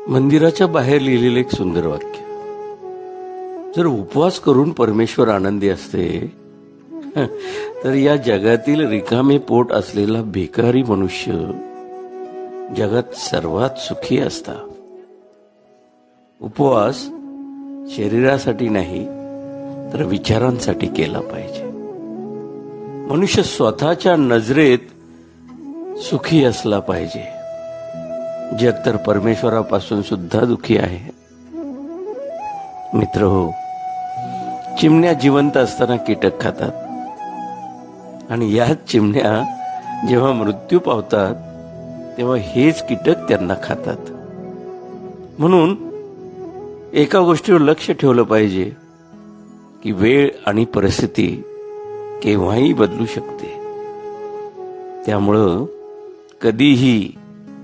मंदिराच्या बाहेर लिहिलेलं एक सुंदर वाक्य. जर उपवास करून परमेश्वर आनंदी असते तर या जगातील रिकामे पोट असलेला भिकारी मनुष्य जगात सर्वात सुखी असता. उपवास शरीरासाठी नाही तर विचारांसाठी केला पाहिजे. मनुष्य स्वतःच्या नजरेत सुखी असला पाहिजे. जग तर परमेश्वरापासून सुद्धा दुखी आहे. मित्र हो, चिमण्या जिवंत असताना कीटक खातात आणि याच चिमण्या जेव्हा मृत्यू पावतात तेव्हा हेच कीटक त्यांना खातात. म्हणून एका गोष्टीवर लक्ष ठेवलं पाहिजे की वेळ आणि परिस्थिती केव्हाही बदलू शकते. त्यामुळं कधीही